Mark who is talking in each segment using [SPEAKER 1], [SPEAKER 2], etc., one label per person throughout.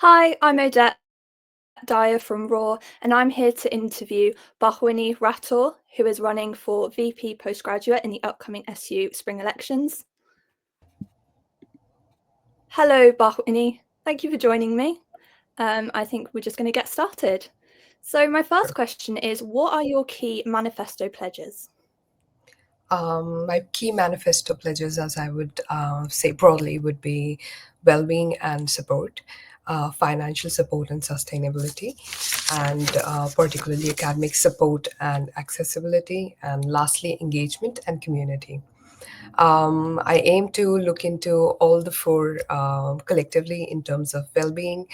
[SPEAKER 1] Hi, I'm Odette Dyer from Raw, and I'm here to interview Bhawini Rathor, who is running for VP Postgraduate in the upcoming SU spring elections. Hello, Bhawini. Thank you for joining me. I think we're just going to get started. So my first question is, what are your key manifesto pledges?
[SPEAKER 2] My key manifesto pledges, as I would say broadly, would be well-being and support, financial support and sustainability, and particularly academic support and accessibility, and lastly, engagement and community. I aim to look into all the four collectively in terms of well-being,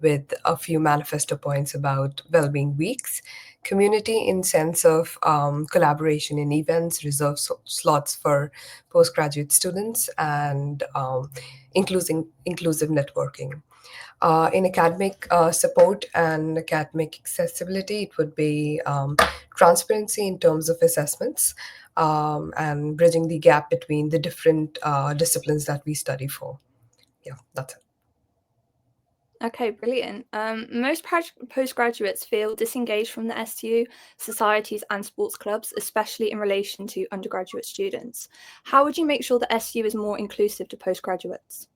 [SPEAKER 2] with a few manifesto points about well-being weeks, community in sense of collaboration in events, reserve slots for postgraduate students, and inclusive networking. In academic support and academic accessibility, it would be transparency in terms of assessments, and bridging the gap between the different disciplines that we study for. Yeah, that's it.
[SPEAKER 1] Okay, brilliant. Most postgraduates feel disengaged from the SU, societies, and sports clubs, especially in relation to undergraduate students. How would you make sure that SU is more inclusive to postgraduates?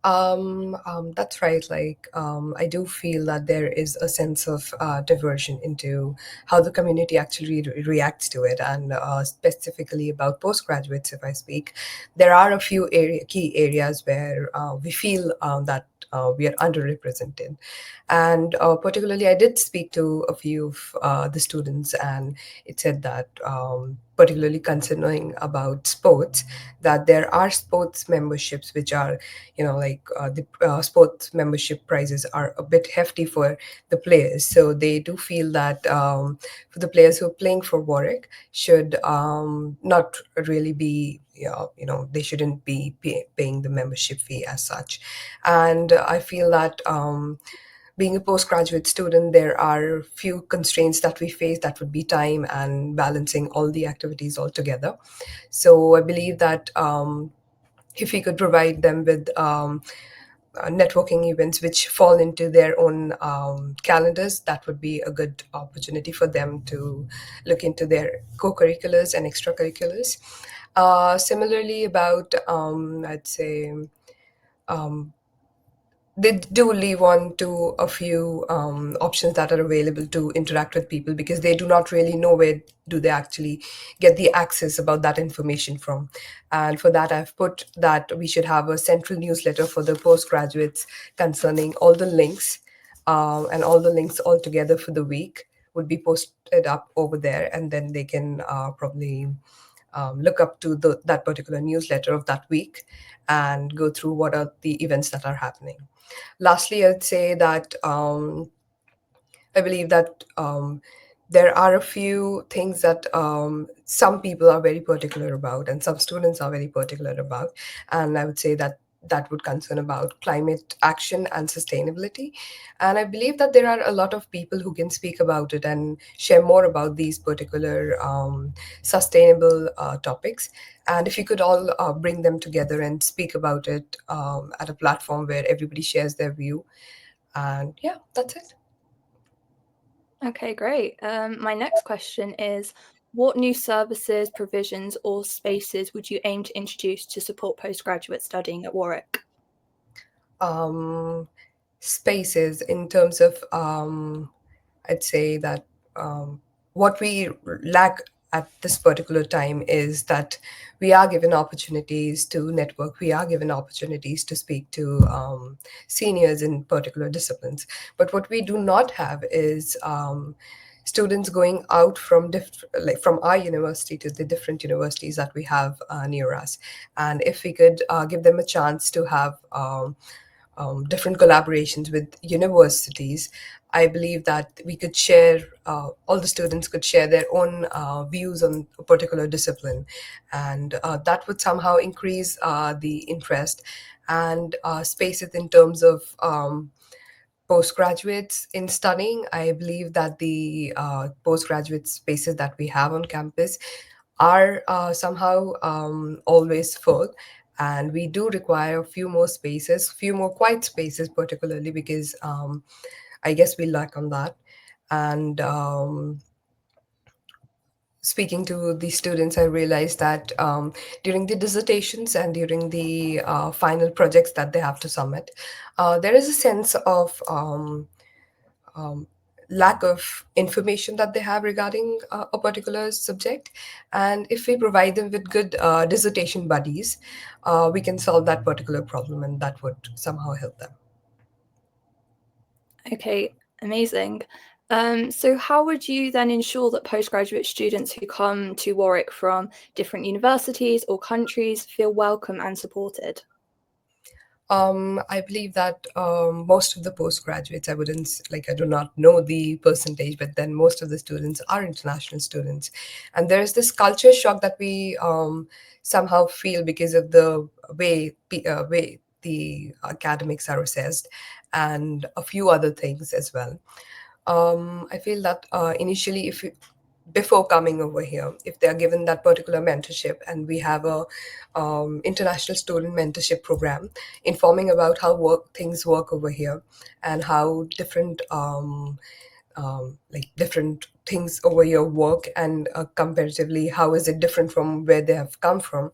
[SPEAKER 2] That's right. I do feel that there is a sense of diversion into how the community actually reacts to it, and specifically about postgraduates, if I speak, there are a few key areas where we feel that we are underrepresented, and particularly, I did speak to a few of the students, and it said that. Particularly concerning about sports, that there are sports memberships which are, the sports membership prices are a bit hefty for the players, so they do feel that for the players who are playing for Warwick should not really be, they shouldn't be paying the membership fee as such. And I feel that being a postgraduate student, there are few constraints that we face, that would be time and balancing all the activities all together. So I believe that if we could provide them with networking events which fall into their own calendars, that would be a good opportunity for them to look into their co-curriculars and extracurriculars. Similarly, about I'd say they do leave on to a few options that are available to interact with people, because they do not really know where do they actually get the access about that information from. And for that, I've put that we should have a central newsletter for the postgraduates concerning all the links, and all the links all together for the week would be posted up over there, and then they can probably look up to that particular newsletter of that week and go through what are the events that are happening. Lastly, I'd say that I believe that there are a few things that some people are very particular about, and some students are very particular about. And I would say that that would concern about climate action and sustainability. And I believe that there are a lot of people who can speak about it and share more about these particular sustainable topics. And if you could all bring them together and speak about it at a platform where everybody shares their view. And yeah, that's it.
[SPEAKER 1] Okay, great. My next question is, what new services, provisions, or spaces would you aim to introduce to support postgraduate studying at Warwick?
[SPEAKER 2] um, Spaces in terms of I'd say that what we lack at this particular time is that we are given opportunities to network, we are given opportunities to speak to seniors in particular disciplines, but what we do not have is students going out from like from our university to the different universities that we have near us. And if we could give them a chance to have different collaborations with universities, I believe that we could share, all the students could share their own views on a particular discipline, and that would somehow increase the interest and spaces in terms of postgraduates in studying. I believe that the postgraduate spaces that we have on campus are somehow always full. And we do require a few more spaces, few more quiet spaces, particularly because I guess we lack on that. And speaking to the students, I realized that during the dissertations and during the final projects that they have to submit, there is a sense of um, lack of information that they have regarding a particular subject. And if we provide them with good dissertation buddies, we can solve that particular problem, and that would somehow help them.
[SPEAKER 1] Okay, amazing. So how would you then ensure that postgraduate students who come to Warwick from different universities or countries feel welcome and supported?
[SPEAKER 2] I believe that most of the postgraduates, I wouldn't like, I do not know the percentage, but then most of the students are international students. And there's this culture shock that we somehow feel because of the way the academics are assessed and a few other things as well. I feel that initially, if before coming over here, if they are given that particular mentorship, and we have a international student mentorship program informing about how things work over here, and how different like different things over here work, and comparatively how is it different from where they have come from,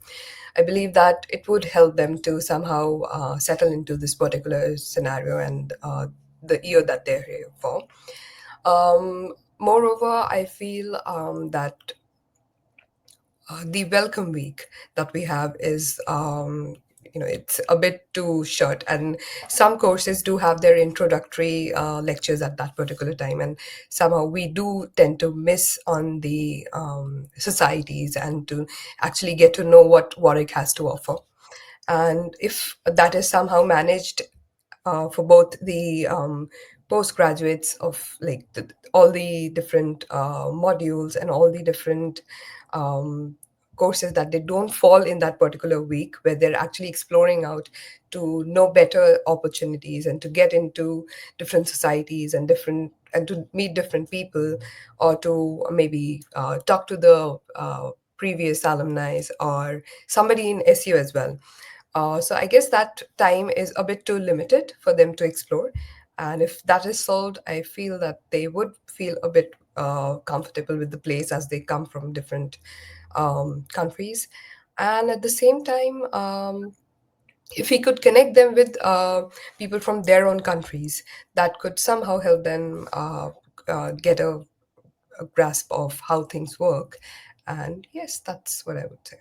[SPEAKER 2] I believe that it would help them to somehow settle into this particular scenario and the year that they're here for. Moreover, I feel that the welcome week that we have is, it's a bit too short, and some courses do have their introductory lectures at that particular time, and somehow we do tend to miss on the societies and to actually get to know what Warwick has to offer. And if that is somehow managed for both the postgraduates of like all the different modules and all the different um, courses, that they don't fall in that particular week where they're actually exploring out to know better opportunities and to get into different societies and different and to meet different people, or to maybe talk to the previous alumni or somebody in SU as well. So I guess that time is a bit too limited for them to explore. And if that is solved, I feel that they would feel a bit comfortable with the place as they come from different countries. And at the same time, if we could connect them with people from their own countries, that could somehow help them get a grasp of how things work. And yes, that's what I would say.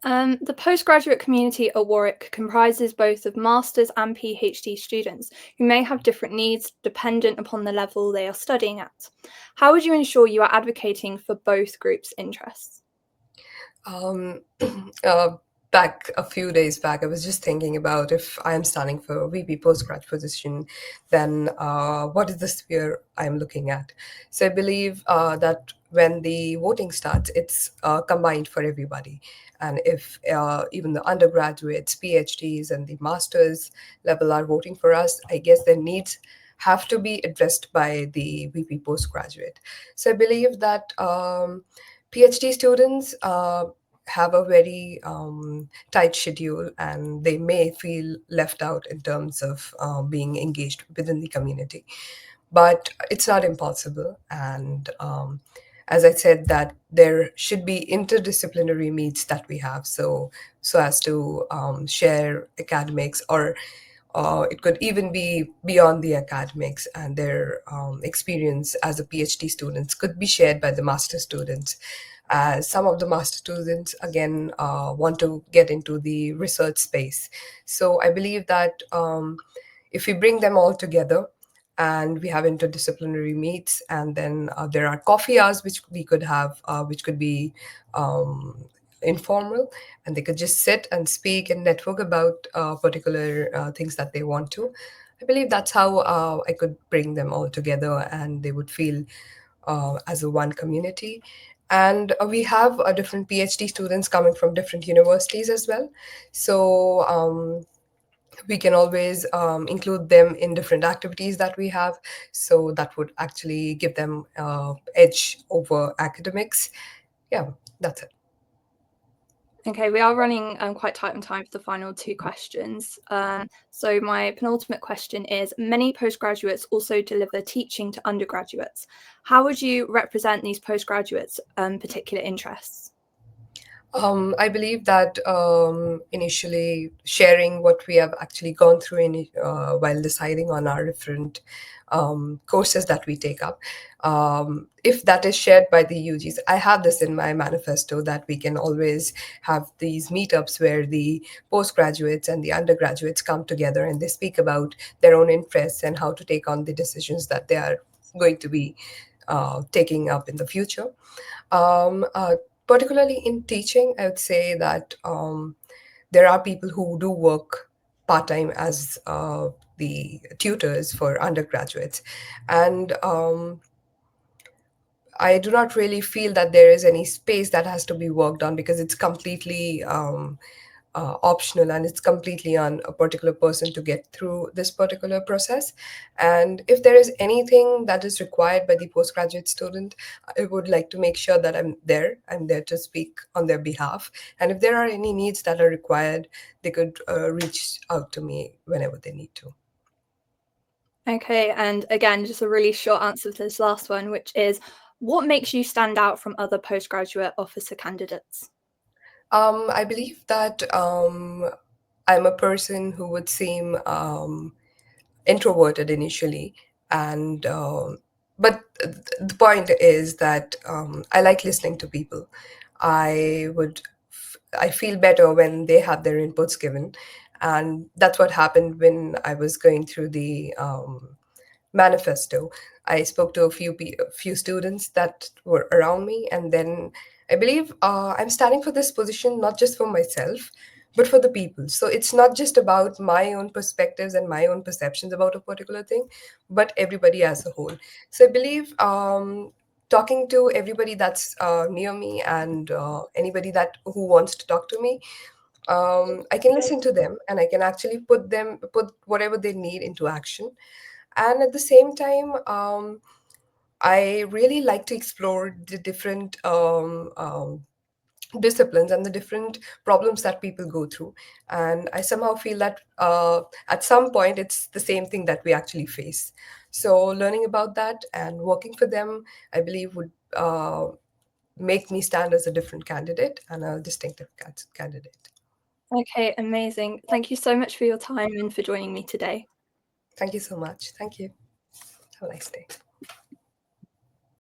[SPEAKER 1] The postgraduate community at Warwick comprises both of master's and PhD students who may have different needs dependent upon the level they are studying at. How would you ensure you are advocating for both groups' interests?
[SPEAKER 2] Um, uh, Back a few days back, I was just thinking about if I am standing for a VP postgrad position, then what is the sphere I'm looking at? So I believe that when the voting starts, it's combined for everybody. And if even the undergraduates, PhDs, and the masters level are voting for us, I guess their needs have to be addressed by the VP postgraduate. So I believe that PhD students have a very tight schedule, and they may feel left out in terms of being engaged within the community. But it's not impossible. And as I said, that there should be interdisciplinary meets that we have, so as to share academics, or it could even be beyond the academics, and their experience as a PhD students could be shared by the master students. As some of the master students again want to get into the research space. So I believe that if we bring them all together and we have interdisciplinary meets, and then there are coffee hours which we could have, which could be informal, and they could just sit and speak and network about particular things that they want to. I believe that's how I could bring them all together, and they would feel as a one community. And we have different PhD students coming from different universities as well. So we can always include them in different activities that we have. So that would actually give them edge over academics. Yeah, that's it.
[SPEAKER 1] Okay, we are running quite tight on time for the final two questions. So my penultimate question is, many postgraduates also deliver teaching to undergraduates. How would you represent these postgraduates' particular interests?
[SPEAKER 2] I believe that initially sharing what we have actually gone through while deciding on our different courses that we take up, if that is shared by the UGs, I have this in my manifesto that we can always have these meetups where the postgraduates and the undergraduates come together and they speak about their own interests and how to take on the decisions that they are going to be taking up in the future. Um, uh, Particularly in teaching, I would say that there are people who do work part time as the tutors for undergraduates. And I do not really feel that there is any space that has to be worked on because it's completely optional and it's completely on a particular person to get through this particular process. And if there is anything that is required by the postgraduate student, I would like to make sure that I'm there to speak on their behalf. And if there are any needs that are required, they could reach out to me whenever they need to.
[SPEAKER 1] Okay, and again, just a really short answer to this last one, which is, what makes you stand out from other postgraduate officer candidates?
[SPEAKER 2] I believe that I'm a person who would seem introverted initially, and but the point is that I like listening to people. I would I feel better when they have their inputs given, and that's what happened when I was going through the manifesto. I spoke to a few students that were around me, and then I believe I'm standing for this position not just for myself, but for the people. So it's not just about my own perspectives and my own perceptions about a particular thing, but everybody as a whole. So I believe talking to everybody that's near me and anybody that who wants to talk to me, I can listen to them and I can actually put whatever they need into action. And at the same time, I really like to explore the different disciplines and the different problems that people go through. And I somehow feel that at some point it's the same thing that we actually face. So learning about that and working for them, I believe would make me stand as a different candidate and a distinctive candidate.
[SPEAKER 1] Okay, amazing. Thank you so much for your time and for joining me today.
[SPEAKER 2] Thank you so much. Thank you. Have a nice day.